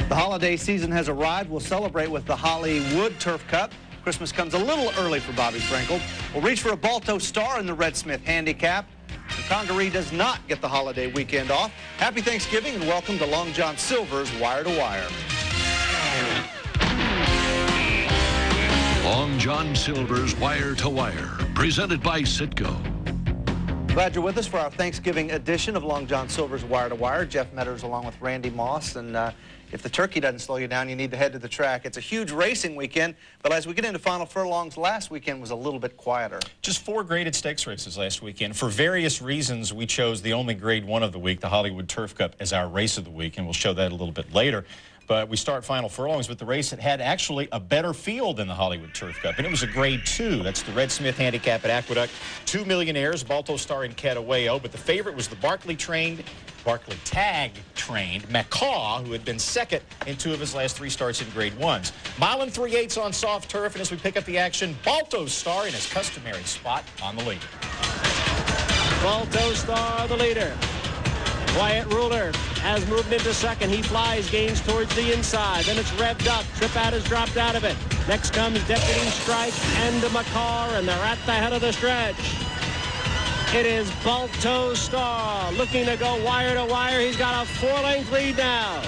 The holiday season has arrived. We'll celebrate with the Hollywood Turf Cup. Christmas comes a little early for Bobby Frankel. We'll reach for a Balto Star in the Red Smith Handicap. The Congaree does not get the holiday weekend off. Happy Thanksgiving and welcome to Long John Silver's Wire to Wire. Long John Silver's Wire to Wire, presented by Citgo. Glad you're with us for our Thanksgiving edition of Long John Silver's Wire to Wire. Jeff Metters along with Randy Moss. And if the turkey doesn't slow you down, you need to head to the track. It's a huge racing weekend, but as we get into final furlongs, last weekend was a little bit quieter. Just 4 graded stakes races last weekend. For various reasons, we chose the only grade 1 of the week, the Hollywood Turf Cup, as our race of the week, and we'll show that a little bit later. But we start final furlongs with the race that had actually a better field than the Hollywood Turf Cup, and it was a grade 2. That's the Red Smith Handicap at Aqueduct. 2 Millionaires, Balto Star and Cataweo, but the favorite was the Barkley Tag trained Macaw, who had been second in 2 of his last 3 starts in grade 1s. Mile and 3/8 on soft turf, and as we pick up the action, Balto Star in his customary spot on the lead. Balto Star, the leader. Wyatt Ruler has moved into second. He flies, gains towards the inside. Then it's revved up. Tripat has dropped out of it. Next comes Deputy Strike and Macaw, and they're at the head of the stretch. It is Balto Star looking to go wire to wire. He's got a 4-length lead now.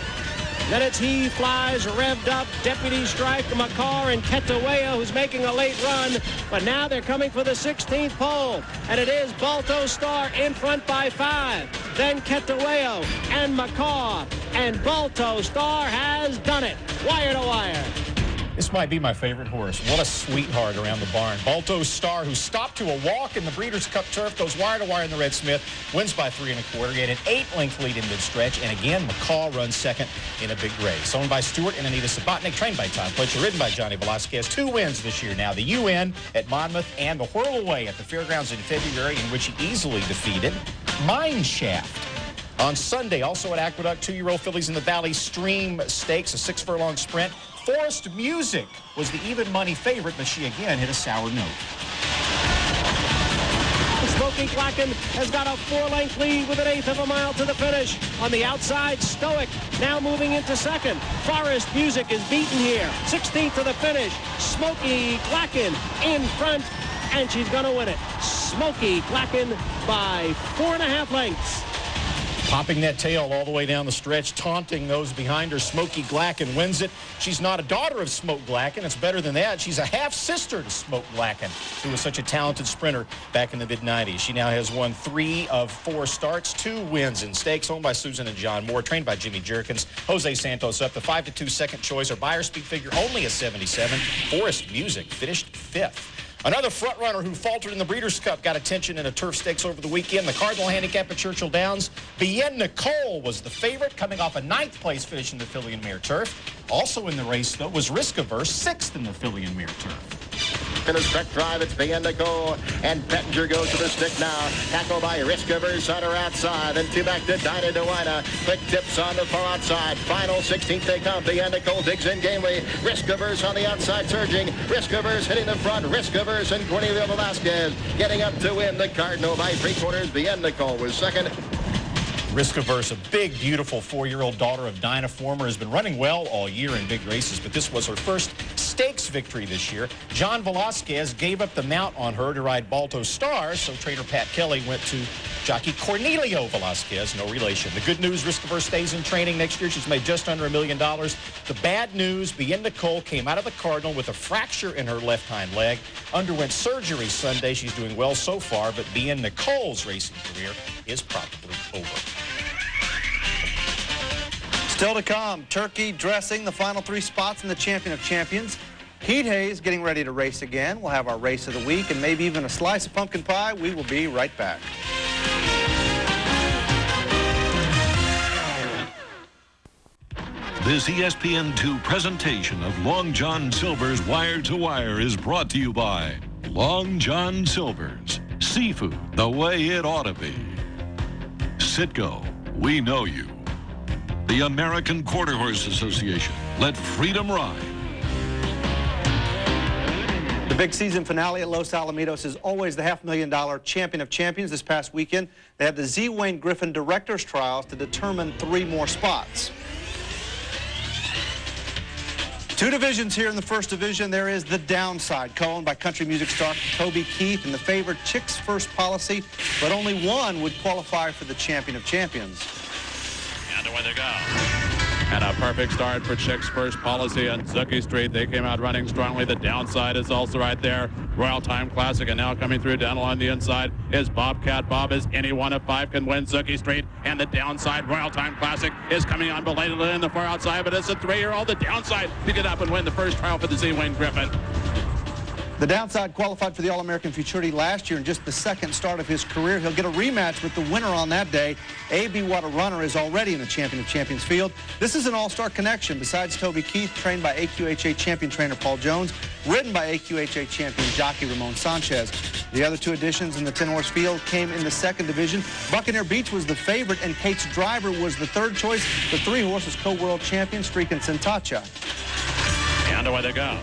Then it's He Flies, revved up, Deputy Strike, Macaw, and Cataweo, who's making a late run. But now they're coming for the 16th pole. And it is Balto Star in front by 5. Then Cataweo and Macaw. And Balto Star has done it. Wire to wire. This might be my favorite horse. What a sweetheart around the barn. Balto Star, who stopped to a walk in the Breeders' Cup Turf, goes wire to wire in the Red Smith, wins by 3 1/4. He had an 8-length lead in mid-stretch, and again, Macaw runs second in a big race. Owned by Stewart and Anita Subotnick, trained by Tom Fletcher, ridden by Johnny Velasquez. 2 wins this year now. The UN at Monmouth and the Whirlaway at the Fairgrounds in February, in which he easily defeated Mineshaft. On Sunday, also at Aqueduct, 2-year-old fillies in the Valley Stream Stakes, a 6-furlong sprint. Forest Music was the even money favorite, but she again hit a sour note. Smoky Glacken has got a 4-length lead with 1/8 of a mile to the finish. On the outside, Stoic now moving into second. Forest Music is beaten here. 16th to the finish. Smoky Glacken in front, and she's going to win it. Smoky Glacken by 4.5 lengths. Popping that tail all the way down the stretch, taunting those behind her. Smoky Glacken wins it. She's not a daughter of Smoke Glacken. It's better than that. She's a half-sister to Smoke Glacken, who was such a talented sprinter back in the mid-90s. She now has won 3 of 4 starts, 2 wins in stakes, owned by Susan and John Moore, trained by Jimmy Jerkins. Jose Santos up. The 5-2 second choice. Her buyer speed figure only a 77. Forest Music finished 5th. Another front-runner who faltered in the Breeders' Cup got attention in a turf stakes over the weekend. The Cardinal Handicap at Churchill Downs. Bien Nicole was the favorite, coming off a 9th place finish in the filly and mare turf. Also in the race, though, was Risk Averse, 6th in the filly and mare turf. In a straight drive, it's Bien Nicole, and Pettinger goes to the stick now. Tackled by Risk Averse on her outside, then 2 back to Dinah DeWina. Quick tips on the far outside. Final 16th they come. Bien Nicole digs in gamely. Risk Averse on the outside surging. Risk Averse hitting the front. Risk Averse and Cornelia Velasquez getting up to win the Cardinal by 3/4. Bien Nicole was second. Risk Averse, a big, beautiful 4-year-old daughter of Dinah Former, has been running well all year in big races, but this was her first stakes victory this year. John Velasquez gave up the mount on her to ride Balto Star, so trainer Pat Kelly went to jockey Cornelio Velasquez, no relation. The good news, Risk Averse stays in training next year. She's made just under $1 million. The bad news, Bien Nicole came out of the Cardinal with a fracture in her left hind leg, underwent surgery Sunday. She's doing well so far, but Bien Nicole's racing career is probably over. Still to come, turkey dressing, the final 3 spots in the Champion of Champions. Heat Hayes getting ready to race again. We'll have our race of the week and maybe even a slice of pumpkin pie. We will be right back. This ESPN2 presentation of Long John Silver's Wire to Wire is brought to you by Long John Silver's Seafood the way it ought to be. Citgo, we know you. The American Quarter Horse Association. Let freedom ride. The big season finale at Los Alamitos is always the $500,000 Champion of Champions. This past weekend, they had the Z. Wayne Griffin Directors Trials to determine 3 more spots. Two divisions here in the first division. There is the downside, co-owned by country music star Toby Keith, and the favorite Chicks First policy, but only one would qualify for the champion of champions. And away they go. And a perfect start for Chicks First policy on Zucchi Street. They came out running strongly. The downside is also right there. Royal Time Classic, and now coming through down along the inside is Bobcat. Bob is any one of five can win Zucchi Street. And the downside, Royal Time Classic, is coming on belatedly in the far outside, but it's a 3-year-old. The downside to get up and win the first trial for the Z. Wayne Griffin. The downside qualified for the All-American Futurity last year in just the second start of his career. He'll get a rematch with the winner on that day. A.B. What a Runner is already in the Champion of Champions field. This is an all-star connection. Besides Toby Keith, trained by AQHA champion trainer Paul Jones, ridden by AQHA champion jockey Ramon Sanchez. The other two additions in the 10-horse field came in the second division. Buccaneer Beach was the favorite, and Kate's Driver was the third choice. The 3 horses co-world champion, Streak and Sentacha. And away they go.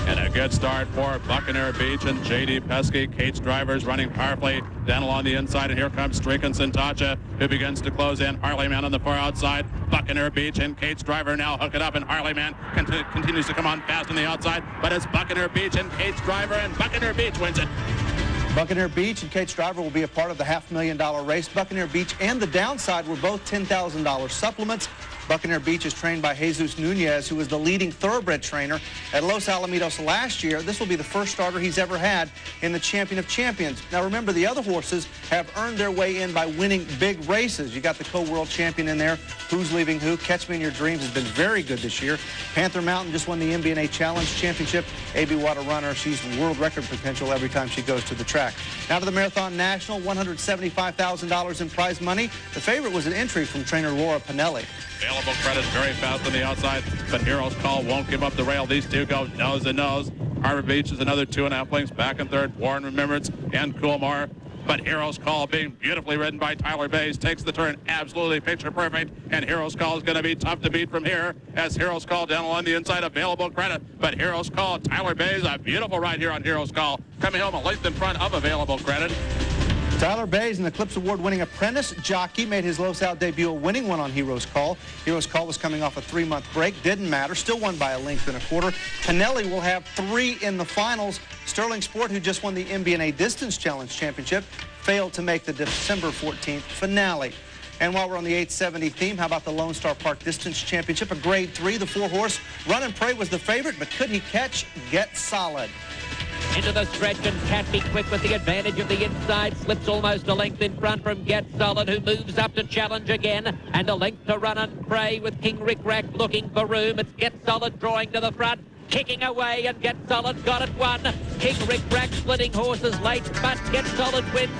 And a good start for Buccaneer Beach and J.D. Pesky. Kate's Driver's running powerfully down along the inside, and here comes Streak and Sentacha, who begins to close in. Harleyman on the far outside. Buccaneer Beach and Kate's Driver now hook it up, and Harleyman continues to come on fast on the outside, but it's Buccaneer Beach and Kate's Driver, and Buccaneer Beach wins it. Buccaneer Beach and Kate's Driver will be a part of the $500,000 race. Buccaneer Beach and the downside were both $10,000 supplements. Buccaneer Beach is trained by Jesus Nunez, who was the leading thoroughbred trainer at Los Alamitos last year. This will be the first starter he's ever had in the Champion of Champions. Now remember, the other horses have earned their way in by winning big races. You got the co-world champion in there. Who's Leaving Who? Catch Me in Your Dreams has been very good this year. Panther Mountain just won the MBNA Challenge Championship. A.B. What a Runner. She's world record potential every time she goes to the track. Now to the Marathon National, $175,000 in prize money. The favorite was an entry from trainer Laura Pinelli. Available credit very fast on the outside, but Hero's Call won't give up the rail. These two go nose and nose. Harbor Beach is another 2.5 lengths back in third. Warren Remembrance and Coolmore. But Hero's Call, being beautifully ridden by Tyler Bays, takes the turn absolutely picture perfect. And Hero's Call is going to be tough to beat from here, as Hero's Call down along the inside, available credit. But Hero's Call, Tyler Bays, a beautiful ride here on Hero's Call, coming home a length in front of available credit. Tyler Bays, an Eclipse Award-winning apprentice jockey, made his Los Al debut, a winning one on Hero's Call. Hero's Call was coming off a 3-month break. Didn't matter. Still won by a length and a quarter. Pinelli will have 3 in the finals. Sterling Sport, who just won the MBNA Distance Challenge Championship, failed to make the December 14th finale. And while we're on the 870 theme, how about the Lone Star Park Distance Championship? A grade 3, the 4-horse. Run and Pray was the favorite, but could he catch Get Solid? Into the stretch, and Can't Be Quick with the advantage of the inside. Slips almost a length in front from Get Solid, who moves up to challenge again. And a length to Run and Pray with King Rick Rack looking for room. It's Get Solid drawing to the front, kicking away, and Get Solid got it won. King Rick Rack splitting horses late, but Get Solid wins.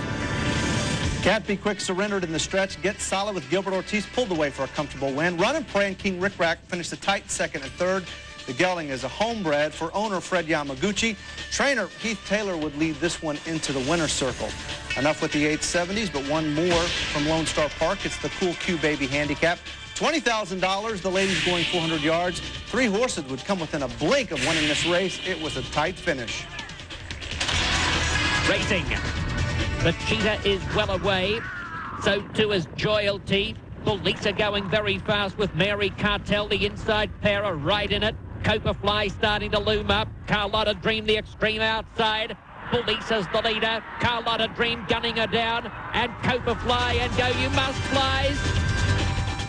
Can't Be Quick surrendered in the stretch. Get Solid with Gilbert Ortiz pulled away for a comfortable win. Run and Pray and King Rick Rack finished a tight second and third. The gelding is a homebred for owner Fred Yamaguchi. Trainer Keith Taylor would lead this one into the winner's circle. Enough with the 870s, but one more from Lone Star Park. It's the Cool Q Baby Handicap. $20,000, the ladies going 400 yards. 3 horses would come within a blink of winning this race. It was a tight finish. Racing. The Cheetah is well away. So too is Joyalty. Lisa going very fast with Mary Cartel. The inside pair are right in it. Copper Fly starting to loom up. Carlotta Dream the extreme outside. Lisa's the leader. Carlotta Dream gunning her down. And Copper Fly and Go You Must flies.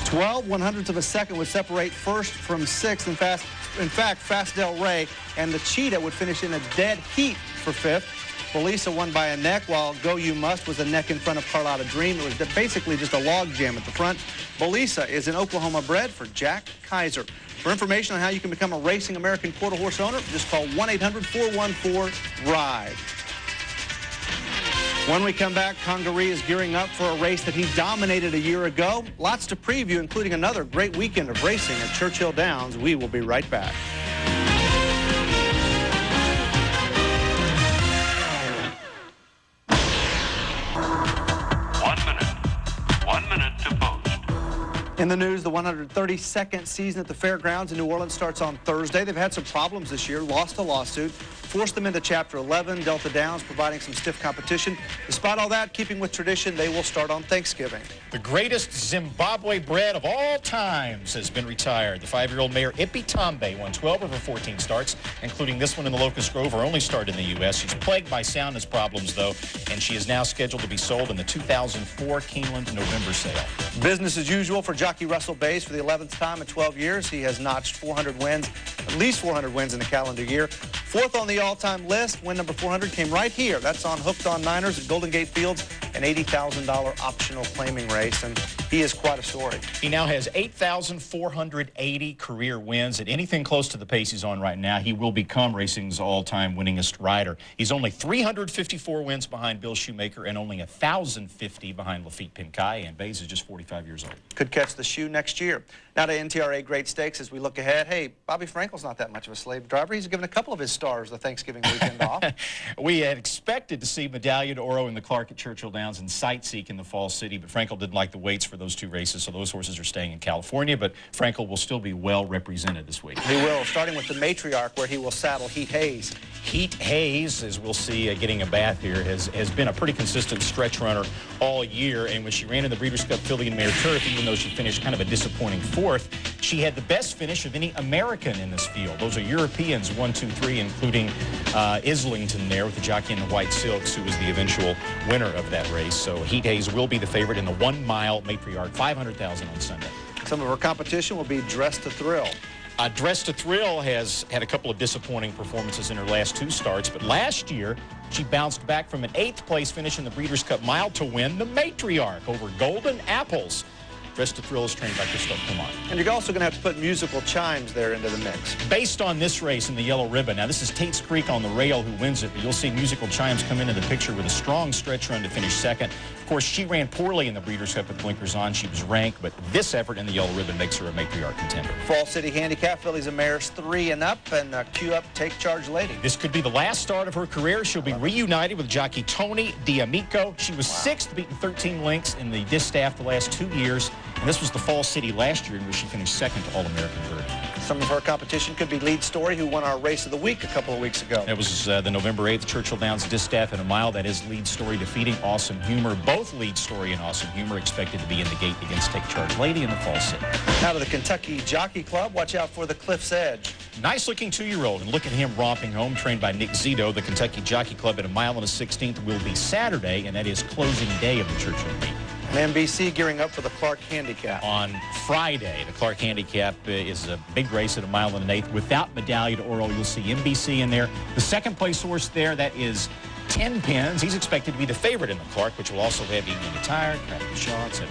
12 100ths of a second would separate first from sixth. In fact, Fast Del Rey and the Cheetah would finish in a dead heat for fifth. Belisa won by a neck, while Go You Must was a neck in front of Carlotta Dream. It was basically just a log jam at the front. Belisa is an Oklahoma bred for Jack Kaiser. For information on how you can become a Racing American quarter horse owner, just call 1-800-414-RIDE. When we come back, Congaree is gearing up for a race that he dominated a year ago. Lots to preview, including another great weekend of racing at Churchill Downs. We will be right back. In the news, the 132nd season at the fairgrounds in New Orleans starts on Thursday. They've had some problems this year, lost a lawsuit. forced them into Chapter 11. Delta Downs providing some stiff competition. Despite all that, keeping with tradition, they will start on Thanksgiving. The greatest Zimbabwe bred of all times has been retired. The 5-year-old mare Ippy Tombe won 12 of her 14 starts, including this one in the Locust Grove, her only start in the U.S. She's plagued by soundness problems, though, and she is now scheduled to be sold in the 2004 Keeneland November sale. Business as usual for jockey Russell Bays for the 11th time in 12 years. He has notched 400 wins, at least 400 wins in the calendar year. Fourth on the all-time list, win number 400 came right here. That's on Hooked on Niners at Golden Gate Fields, an $80,000 optional claiming race, and he is quite a story. He now has 8,480 career wins. At anything close to the pace he's on right now, he will become racing's all-time winningest rider. He's only 354 wins behind Bill Shoemaker and only 1,050 behind Lafitte Pincaille, and Bays is just 45 years old. Could catch the shoe next year. Now to NTRA Great Stakes as we look ahead. Hey, Bobby Frankel's not that much of a slave driver. He's given a couple of his stars the Thanksgiving weekend off. We had expected to see Medaglia d'Oro in the Clark at Churchill Downs and Sightseek in the Fall City, but Frankel didn't like the weights for those two races, so those horses are staying in California, but Frankel will still be well represented this week. He will, starting with the Matriarch, where he will saddle Heat Hayes. Heat Hayes, as we'll see getting a bath here, has been a pretty consistent stretch runner all year, and when she ran in the Breeders' Cup Filly and Mare Turf, even though she finished kind of a disappointing fourth, she had the best finish of any American in this field. Those are Europeans, 1, 2, 3, including Islington there with the jockey in the white silks, who was the eventual winner of that race. So Heat Hayes will be the favorite in the 1-mile Matriarch, $500,000 on Sunday. Some of her competition will be Dressed to Thrill. Dressed to Thrill has had a couple of disappointing performances in her last two starts, but last year she bounced back from an 8th place finish in the Breeders' Cup Mile to win the Matriarch over Golden Apples. Dressed to Thrill is trained by Christophe Clement. And you're also going to have to put musical chimes there into the mix. Based on this race in the Yellow Ribbon, now this is Tate's Creek on the rail who wins it, but you'll see musical chimes come into the picture with a strong stretch run to finish second. Of course, she ran poorly in the Breeders' Cup with blinkers on. She was ranked, but this effort in the Yellow Ribbon makes her a Matriarch contender. Fall City Handicap, fillies and mares 3 and up, and cue up Take Charge Lady. This could be the last start of her career. She'll be reunited with jockey Tony D'Amico. She was 6th, beaten 13 lengths in the distaff the last 2 years, and this was the Fall City last year in which she finished 2nd to All-American Bird. Some of her competition could be Lead Story, who won our Race of the Week a couple of weeks ago. It was the November 8th Churchill Downs Distaff in a mile. That is Lead Story defeating Awesome Humor. Both Lead Story and Awesome Humor expected to be in the gate against Take Charge Lady in the Fall City. Now to the Kentucky Jockey Club. Watch out for the Cliff's Edge. Nice-looking 2-year-old, and look at him romping home, trained by Nick Zito. The Kentucky Jockey Club at a mile and a 16th will be Saturday, and that is closing day of the Churchill meet. And NBC gearing up for the Clark Handicap. On Friday, the Clark Handicap is a big race at a mile and an 1/8. Without Medaglia d'Oro, you'll see NBC in there. The second place horse there, that is 10 Pins. He's expected to be the favorite in the Clark, which will also have Evening Attire, Crappy Shaw, etc.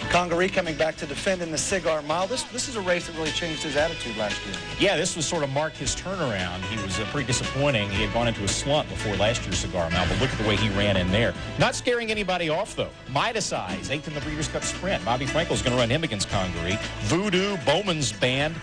Congaree coming back to defend in the Cigar Mile. This is a race that really changed his attitude last year. Yeah, this was sort of marked his turnaround. He was pretty disappointing. He had gone into a slump before last year's Cigar Mile, but look at the way he ran in there. Not scaring anybody off, though. Midas Eyes, 8th in the Breeders' Cup Sprint. Bobby Frankel's going to run him against Congaree. Voodoo, Bowman's Band.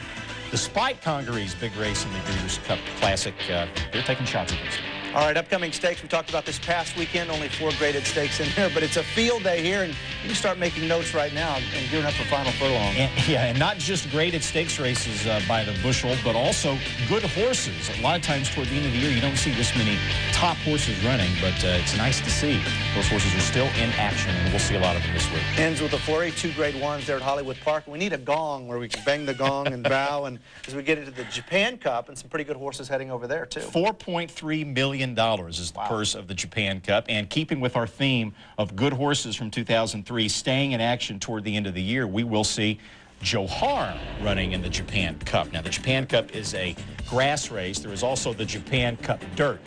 Despite Congaree's big race in the Breeders' Cup Classic, they're taking shots at this. All right, upcoming stakes. We talked about this past weekend, only 4 graded stakes in there, but it's a field day here, and you can start making notes right now and gearing up for Final Furlong. And not just graded stakes races by the bushel, but also good horses. A lot of times toward the end of the year, you don't see this many top horses running, but it's nice to see. Those horses are still in action, and we'll see a lot of them this week. Ends with a flurry, 2 grade 1s there at Hollywood Park. We need a gong where we can bang the gong and bow, and as we get into the Japan Cup, and some pretty good horses heading over there, too. $4.3 million is the purse of the Japan Cup, and keeping with our theme of good horses from 2003 staying in action toward the end of the year, we will see Johar running in the Japan Cup. Now, the Japan Cup is a grass race. There is also the Japan Cup Dirt.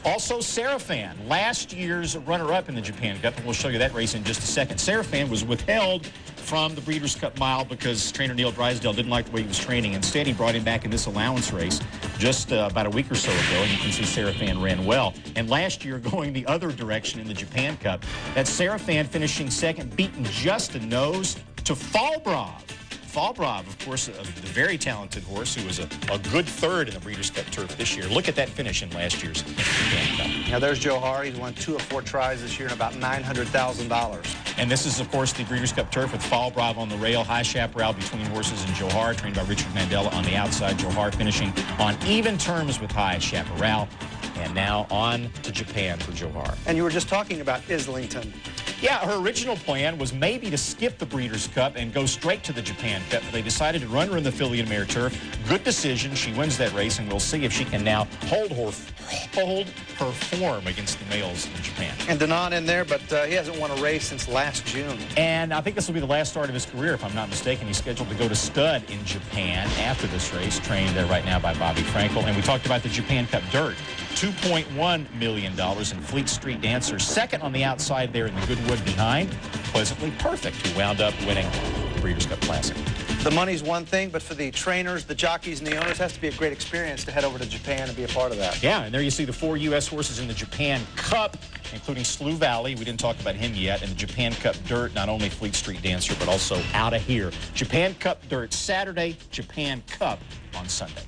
Also, Seraphan, last year's runner-up in the Japan Cup, and we'll show you that race in just a second. Seraphan was withheld from the Breeders' Cup Mile because trainer Neil Drysdale didn't like the way he was training. Instead, he brought him back in this allowance race just about a week or so ago, and you can see Seraphan ran well. And last year, going the other direction in the Japan Cup, that's Seraphan finishing second, beaten just a nose to Fallbrov. Fallbrov, of course, the very talented horse who was a good third in the Breeders' Cup Turf this year. Look at that finish in last year's Japan Cup. Now, there's Johar. He's won 2 of 4 tries this year and about $900,000. And this is, of course, the Breeders' Cup Turf with Fall Bravo on the rail, high chaparral between horses and Johar, trained by Richard Mandela on the outside. Johar finishing on even terms with high chaparral. And now on to Japan for Johar. And you were just talking about Islington. Yeah, her original plan was maybe to skip the Breeders' Cup and go straight to the Japan Cup, but they decided to run her in the filly and mare turf. Good decision. She wins that race, and we'll see if she can now hold her form against the males in Japan. And Danon in there, but he hasn't won a race since last June. And I think this will be the last start of his career, if I'm not mistaken. He's scheduled to go to stud in Japan after this race, trained there right now by Bobby Frankel. And we talked about the Japan Cup Dirt. $2.1 million in Fleet Street Dancer, second on the outside there in the Goodwood behind. Pleasantly Perfect, who wound up winning the Breeders' Cup Classic. The money's one thing, but for the trainers, the jockeys, and the owners, it has to be a great experience to head over to Japan and be a part of that. Yeah, and there you see the 4 U.S. horses in the Japan Cup, including Slough Valley. We didn't talk about him yet. And the Japan Cup Dirt, not only Fleet Street Dancer, but also Out of Here. Japan Cup Dirt Saturday, Japan Cup on Sunday.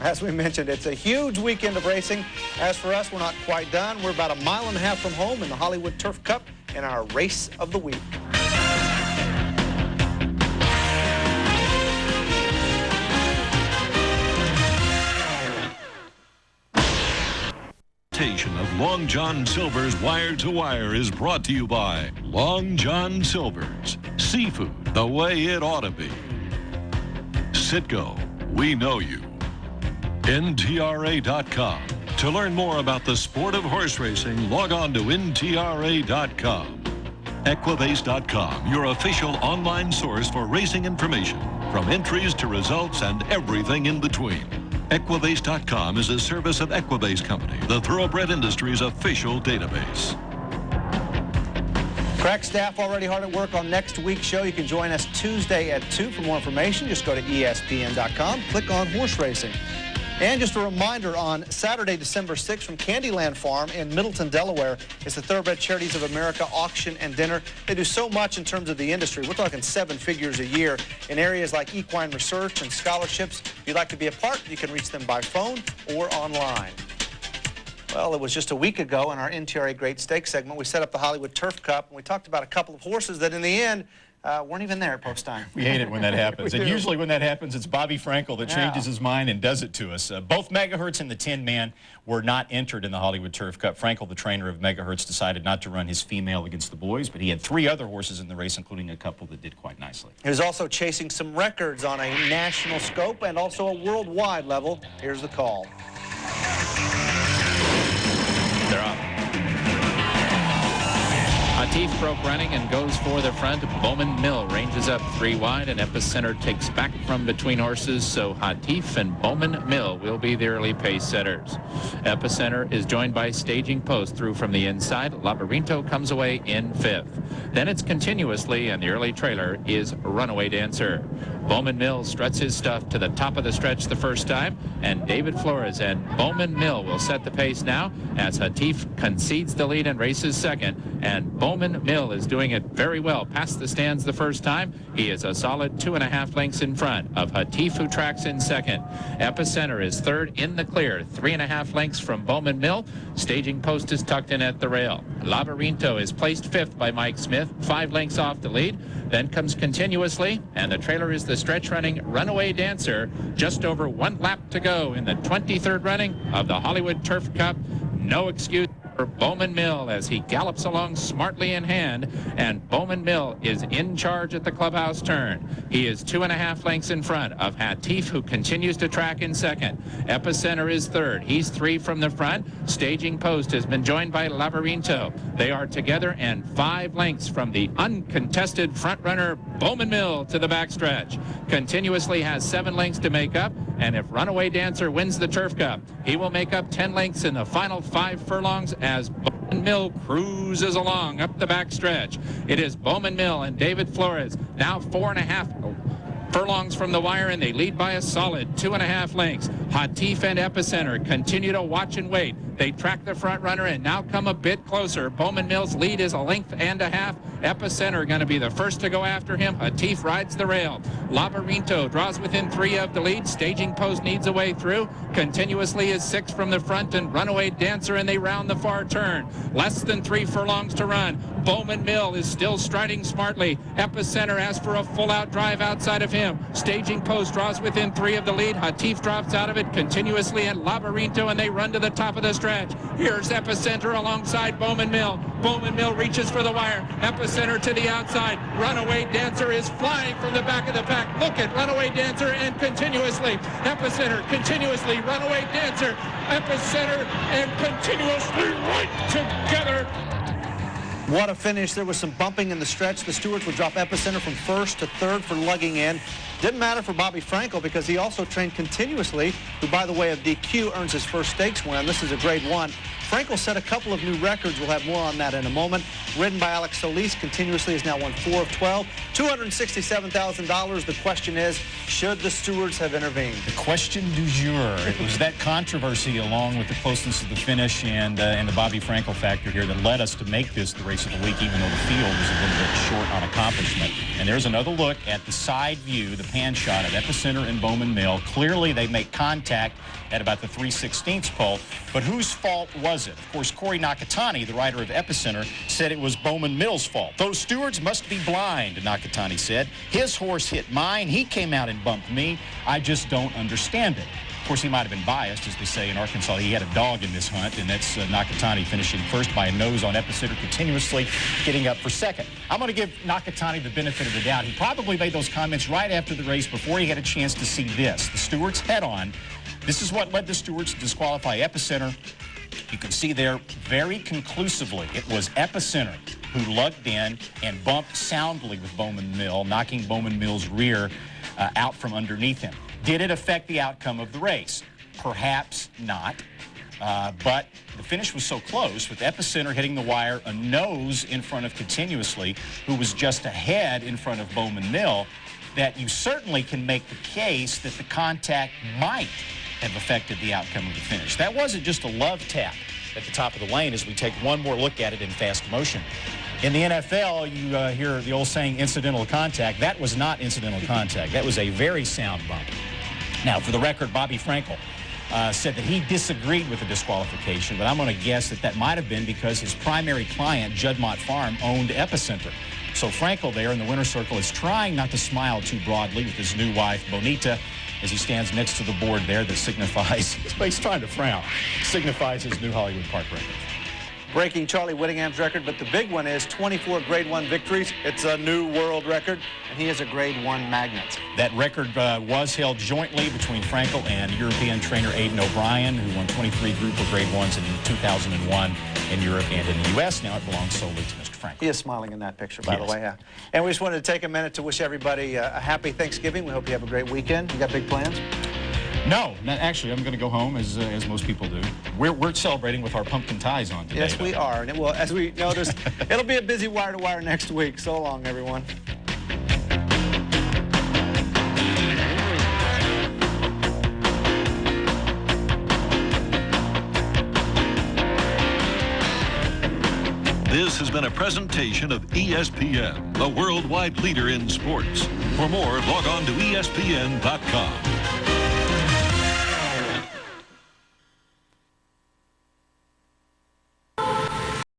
As we mentioned, it's a huge weekend of racing. As for us, we're not quite done. We're about a mile and a half from home in the Hollywood Turf Cup in our Race of the Week. Of Long John Silver's Wire to Wire is brought to you by Long John Silver's. Seafood the way it ought to be. Citgo, we know you. NTRA.com. To learn more about the sport of horse racing, log on to NTRA.com. Equibase.com, your official online source for racing information, from entries to results and everything in between. Equibase.com is a service of Equibase Company, the thoroughbred industry's official database. Crack staff already hard at work on next week's show. You can join us Tuesday at 2 for more information. Just go to ESPN.com, click on horse racing. And just a reminder, on Saturday, December 6th, from Candyland Farm in Middleton, Delaware, is the Thoroughbred Charities of America auction and dinner. They do so much in terms of the industry. We're talking 7 figures a year in areas like equine research and scholarships. If you'd like to be a part, you can reach them by phone or online. Well, it was just a week ago in our NTRA Great Stakes segment, we set up the Hollywood Turf Cup, and we talked about a couple of horses that in the end weren't even there at post time. We hate it when that happens. And usually when that happens, it's Bobby Frankel that changes his mind and does it to us. Both Megahertz and the Tin Man were not entered in the Hollywood Turf Cup. Frankel, the trainer of Megahertz, decided not to run his female against the boys, but he had 3 other horses in the race, including a couple that did quite nicely. He was also chasing some records on a national scope and also a worldwide level. Here's the call. They're up. Hatif broke running and goes for the front. Bowman Mill ranges up 3 wide, and Epicenter takes back from between horses, so Hatif and Bowman Mill will be the early pace setters. Epicenter is joined by Staging Post through from the inside. Labyrinto comes away in 5th. Then it's Continuously, and the early trailer is Runaway Dancer. Bowman Mill struts his stuff to the top of the stretch the first time, and David Flores and Bowman Mill will set the pace now as Hatif concedes the lead and races second, and Bowman Mill is doing it very well past the stands the first time. He is a solid 2.5 lengths in front of Hatif, who tracks in second. Epicenter is third in the clear, 3.5 lengths from Bowman Mill. Staging Post is tucked in at the rail. Labyrinto is placed 5th by Mike Smith, 5 lengths off the lead. Then comes Continuously, and the trailer is the stretch running Runaway Dancer. Just over 1 lap to go in the 23rd running of the Hollywood Turf Cup. No excuse for Bowman Mill as he gallops along smartly in hand, and Bowman Mill is in charge at the clubhouse turn. He is 2.5 lengths in front of Hatif, who continues to track in second. Epicenter is third. He's 3 from the front. Staging Post has been joined by Labyrinto. They are together and 5 lengths from the uncontested front runner Bowman Mill to the backstretch. Continuously has 7 lengths to make up, and if Runaway Dancer wins the Turf Cup, he will make up 10 lengths in the final 5 furlongs as Bowman Mill cruises along up the backstretch. It is Bowman Mill and David Flores, now 4.5 furlongs from the wire, and they lead by a solid 2.5 lengths. Hatif and Epicenter continue to watch and wait. They track the front runner and now come a bit closer. Bowman Mill's lead is 1.5 lengths Epicenter going to be the first to go after him. Hatif rides the rail. Labyrinto draws within 3 of the lead. Staging Post needs a way through. Continuously is 6 from the front, and Runaway Dancer, and they round the far turn. Less than 3 furlongs to run. Bowman Mill is still striding smartly. Epicenter asks for a full-out drive outside of him. Staging Post draws within 3 of the lead. Hatif drops out of it continuously, and Labyrinto, and they run to the top of the stretch. Here's Epicenter alongside Bowman Mill. Bowman Mill reaches for the wire. Epicenter to the outside. Runaway Dancer is flying from the back of the pack. Look at Runaway Dancer, and continuously Epicenter, continuously Runaway Dancer, Epicenter, and continuously right together. What a finish. There was some bumping in the stretch. The stewards would drop Epicenter from 1st to 3rd for lugging in. Didn't matter for Bobby Frankel because he also trained continuously, who, by the way, of DQ, earns his first stakes win. This is a grade 1. Frankel set a couple of new records. We'll have more on that in a moment. Ridden by Alex Solis, continuously has now won 4 of 12. $267,000. The question is, should the stewards have intervened? The question du jour. It was that controversy along with the closeness of the finish and the Bobby Frankel factor here that led us to make this the race of the week, even though the field was a little bit short on accomplishment. And there's another look at the side view, the pan shot of Epicenter and Bowman Mill. Clearly, they make contact at about the 3/16 pole. But whose fault was it? Of course, Corey Nakatani, the rider of Epicenter, said it was Bowman Mill's fault. Those stewards must be blind, Nakatani said. His horse hit mine. He came out and bumped me. I just don't understand it. Of course, he might have been biased, as they say in Arkansas. He had a dog in this hunt, and that's Nakatani finishing first by a nose on Epicenter, continuously getting up for second. I'm going to give Nakatani the benefit of the doubt. He probably made those comments right after the race before he had a chance to see this. The stewards head-on. This is what led the stewards to disqualify Epicenter. You can see there very conclusively it was Epicenter who lugged in and bumped soundly with Bowman Mill, knocking Bowman Mill's rear out from underneath him. Did it affect the outcome of the race? Perhaps not. But the finish was so close, with Epicenter hitting the wire a nose in front of Continuously, who was just ahead in front of Bowman Mill, that you certainly can make the case that the contact might have affected the outcome of the finish. That wasn't just a love tap at the top of the lane as we take one more look at it in fast motion. In the NFL, you hear the old saying, incidental contact. That was not incidental contact. That was a very sound bump. Now, for the record, Bobby Frankel said that he disagreed with the disqualification, but I'm going to guess that that might have been because his primary client, Juddmonte Farm, owned Epicenter. So Frankel there in the winner's circle is trying not to smile too broadly with his new wife, Bonita, as he stands next to the board there that signifies, he's trying to frown, signifies his new Hollywood Park record. Breaking Charlie Whittingham's record, but the big one is 24 Grade 1 victories. It's a new world record, and he is a Grade 1 magnet. That record was held jointly between Frankel and European trainer Aidan O'Brien, who won 23 Group of Grade 1s in 2001 in Europe and in the U.S. Now it belongs solely to Mr. Frankel. He is smiling in that picture, by Yes. the way. Yeah. And we just wanted to take a minute to wish everybody a happy Thanksgiving. We hope you have a great weekend. You got big plans? No, actually, I'm going to go home, as most people do. We're celebrating with our pumpkin ties on today. Yes, we are. And it will, as we noticed, it'll be a busy wire to wire next week. So long, everyone. This has been a presentation of ESPN, the worldwide leader in sports. For more, log on to ESPN.com.